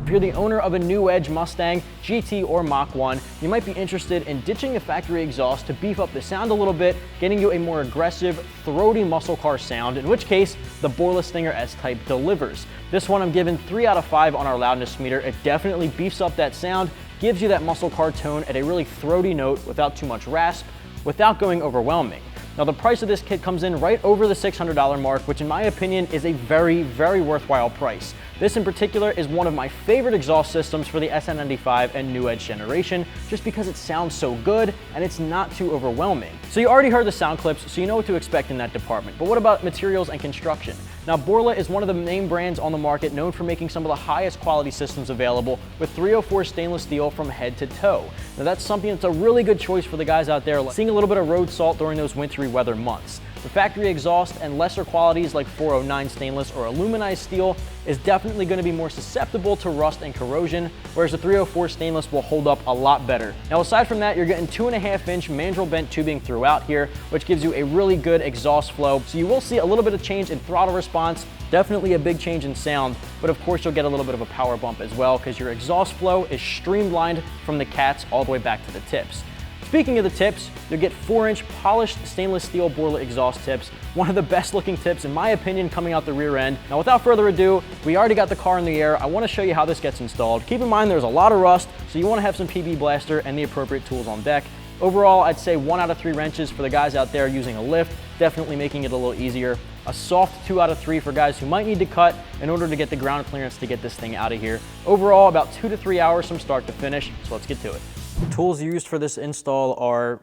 If you're the owner of a new Edge Mustang, GT, or Mach 1, you might be interested in ditching the factory exhaust to beef up the sound a little bit, getting you a more aggressive, throaty muscle car sound, in which case, the Borla Stinger S-Type delivers. This one I'm giving 3 out of 5 on our loudness meter. It definitely beefs up that sound, gives you that muscle car tone at a really throaty note without too much rasp, without going overwhelming. Now the price of this kit comes in right over the $600 mark, which in my opinion is a very, very worthwhile price. This in particular is one of my favorite exhaust systems for the SN95 and New Edge generation, just because it sounds so good and it's not too overwhelming. So you already heard the sound clips, so you know what to expect in that department. But what about materials and construction? Now Borla is one of the main brands on the market known for making some of the highest quality systems available with 304 stainless steel from head to toe. Now that's something that's a really good choice for the guys out there seeing a little bit of road salt during those wintry weather months. The factory exhaust and lesser qualities like 409 stainless or aluminized steel is definitely going to be more susceptible to rust and corrosion, whereas the 304 stainless will hold up a lot better. Now aside from that, you're getting 2.5-inch mandrel bent tubing throughout here, which gives you a really good exhaust flow. So you will see a little bit of change in throttle response, definitely a big change in sound, but of course you'll get a little bit of a power bump as well because your exhaust flow is streamlined from the cats all the way back to the tips. Speaking of the tips, you'll get 4-inch polished stainless steel Borla exhaust tips, one of the best looking tips in my opinion coming out the rear end. Now without further ado, we already got the car in the air. I want to show you how this gets installed. Keep in mind there's a lot of rust, so you want to have some PB blaster and the appropriate tools on deck. Overall, I'd say 1 out of 3 wrenches for the guys out there using a lift, definitely making it a little easier. A soft 2 out of 3 for guys who might need to cut in order to get the ground clearance to get this thing out of here. Overall, about 2 to 3 hours from start to finish, so let's get to it. The tools used for this install are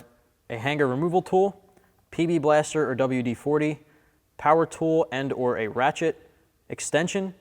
a hanger removal tool, PB blaster or WD-40, power tool and or a ratchet, extension,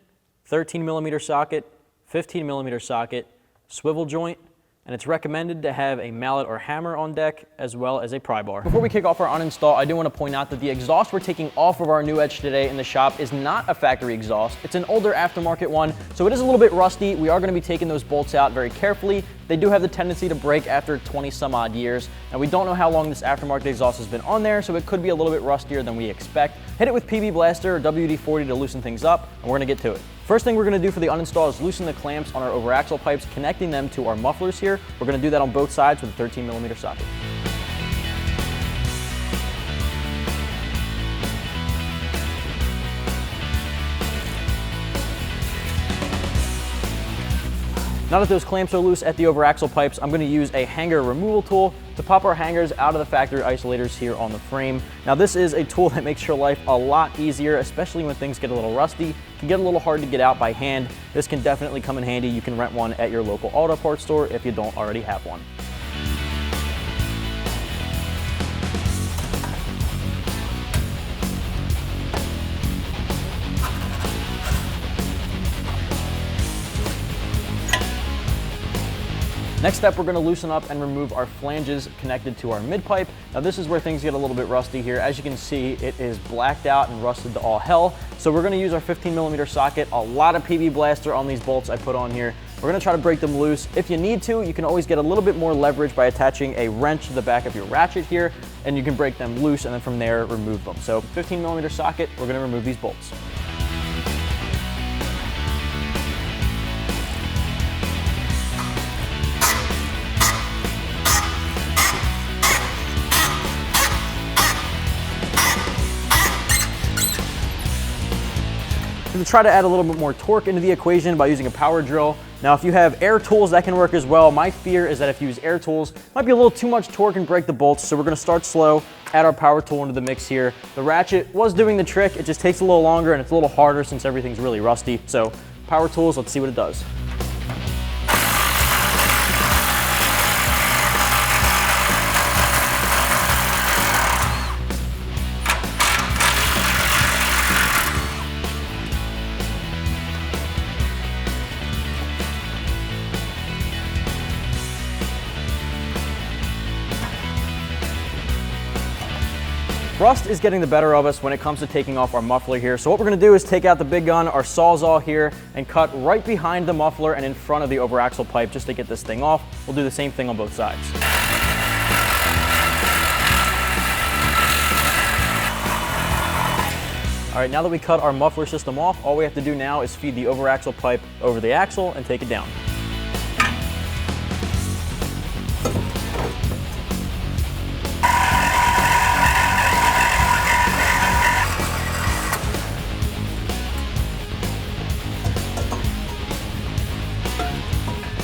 13mm socket, 15mm socket, swivel joint, and it's recommended to have a mallet or hammer on deck as well as a pry bar. Before we kick off our uninstall, I do want to point out that the exhaust we're taking off of our New Edge today in the shop is not a factory exhaust. It's an older aftermarket one, so it is a little bit rusty. We are going to be taking those bolts out very carefully. They do have the tendency to break after 20 some odd years. And we don't know how long this aftermarket exhaust has been on there, so it could be a little bit rustier than we expect. Hit it with PB Blaster or WD-40 to loosen things up, and we're gonna get to it. First thing we're gonna do for the uninstall is loosen the clamps on our over axle pipes, connecting them to our mufflers here. We're gonna do that on both sides with a 13mm socket. Now that those clamps are loose at the over axle pipes, I'm going to use a hanger removal tool to pop our hangers out of the factory isolators here on the frame. Now this is a tool that makes your life a lot easier, especially when things get a little rusty. It can get a little hard to get out by hand. This can definitely come in handy. You can rent one at your local auto parts store if you don't already have one. Next step, we're going to loosen up and remove our flanges connected to our mid-pipe. Now this is where things get a little bit rusty here. As you can see, it is blacked out and rusted to all hell. So we're going to use our 15mm socket, a lot of PB Blaster on these bolts I put on here. We're going to try to break them loose. If you need to, you can always get a little bit more leverage by attaching a wrench to the back of your ratchet here, and you can break them loose and then from there remove them. So 15mm socket, we're going to remove these bolts. I'm going to try to add a little bit more torque into the equation by using a power drill. Now, if you have air tools, that can work as well. My fear is that if you use air tools, it might be a little too much torque and break the bolts. So we're going to start slow, add our power tool into the mix here. The ratchet was doing the trick. It just takes a little longer and it's a little harder since everything's really rusty. So power tools, let's see what it does. Rust is getting the better of us when it comes to taking off our muffler here. So what we're going to do is take out the big gun, our Sawzall here, and cut right behind the muffler and in front of the overaxle pipe just to get this thing off. We'll do the same thing on both sides. All right, now that we cut our muffler system off, all we have to do now is feed the overaxle pipe over the axle and take it down.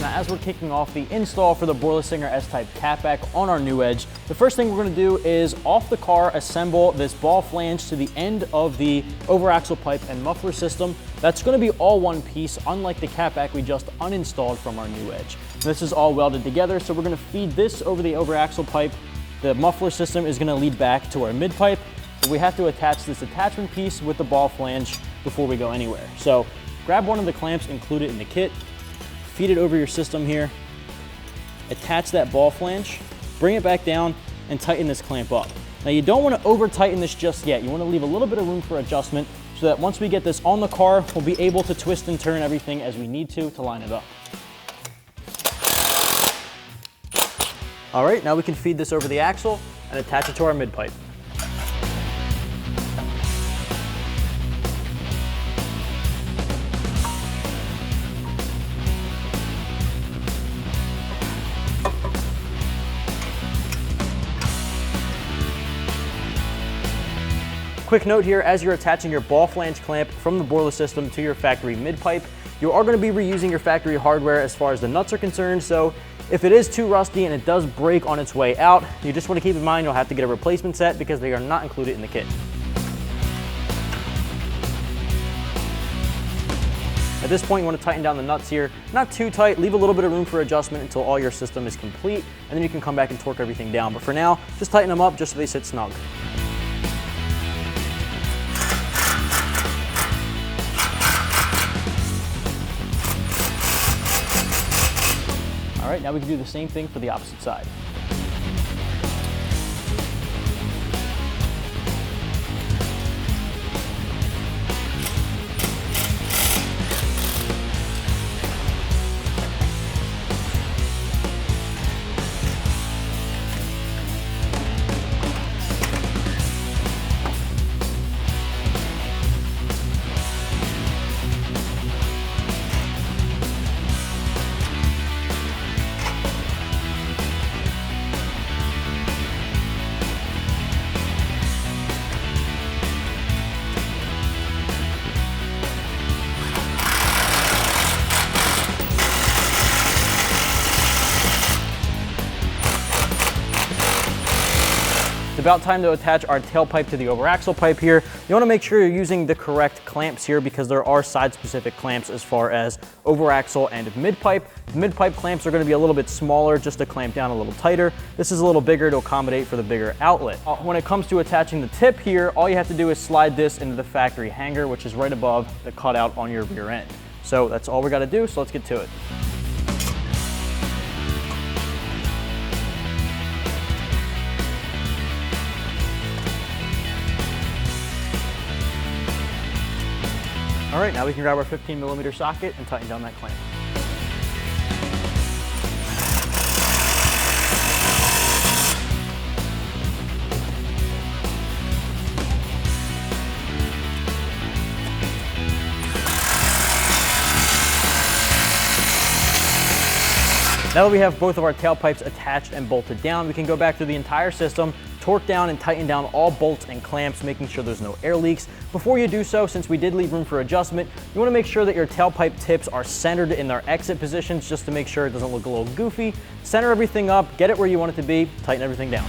As we're kicking off the install for the Borla Singer S-Type catback on our new Edge, the first thing we're going to do is off the car assemble this ball flange to the end of the overaxle pipe and muffler system. That's going to be all one piece, unlike the catback we just uninstalled from our new Edge. This is all welded together, so we're going to feed this over the overaxle pipe. The muffler system is going to lead back to our mid pipe, but we have to attach this attachment piece with the ball flange before we go anywhere. So grab one of the clamps included in the kit, feed it over your system here, attach that ball flange, bring it back down, and tighten this clamp up. Now you don't want to over tighten this just yet. You want to leave a little bit of room for adjustment so that once we get this on the car, we'll be able to twist and turn everything as we need to line it up. All right, now we can feed this over the axle and attach it to our mid pipe. Quick note here, as you're attaching your ball flange clamp from the Borla system to your factory mid pipe, you are going to be reusing your factory hardware as far as the nuts are concerned, so if it is too rusty and it does break on its way out, you just want to keep in mind you'll have to get a replacement set because they are not included in the kit. At this point, you want to tighten down the nuts here. Not too tight, leave a little bit of room for adjustment until all your system is complete, and then you can come back and torque everything down. But for now, just tighten them up just so they sit snug. All right, now we can do the same thing for the opposite side. About time to attach our tailpipe to the overaxle pipe here. You want to make sure you're using the correct clamps here because there are side-specific clamps as far as overaxle and mid-pipe. The mid-pipe clamps are going to be a little bit smaller just to clamp down a little tighter. This is a little bigger to accommodate for the bigger outlet. When it comes to attaching the tip here, all you have to do is slide this into the factory hanger, which is right above the cutout on your rear end. So that's all we got to do, so let's get to it. All right, now we can grab our 15mm socket and tighten down that clamp. Now that we have both of our tailpipes attached and bolted down, we can go back through the entire system, Torque down and tighten down all bolts and clamps, making sure there's no air leaks. Before you do so, since we did leave room for adjustment, you want to make sure that your tailpipe tips are centered in their exit positions just to make sure it doesn't look a little goofy. Center everything up, get it where you want it to be, tighten everything down.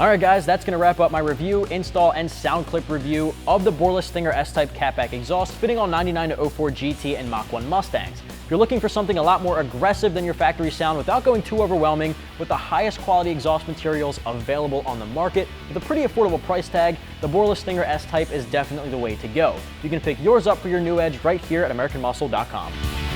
Alright guys, that's going to wrap up my review, install, and sound clip review of the Borla Stinger S-Type catback exhaust fitting on 99 to 04 GT and Mach 1 Mustangs. If you're looking for something a lot more aggressive than your factory sound without going too overwhelming, with the highest quality exhaust materials available on the market with a pretty affordable price tag, the Borla Stinger S-Type is definitely the way to go. You can pick yours up for your new Edge right here at AmericanMuscle.com.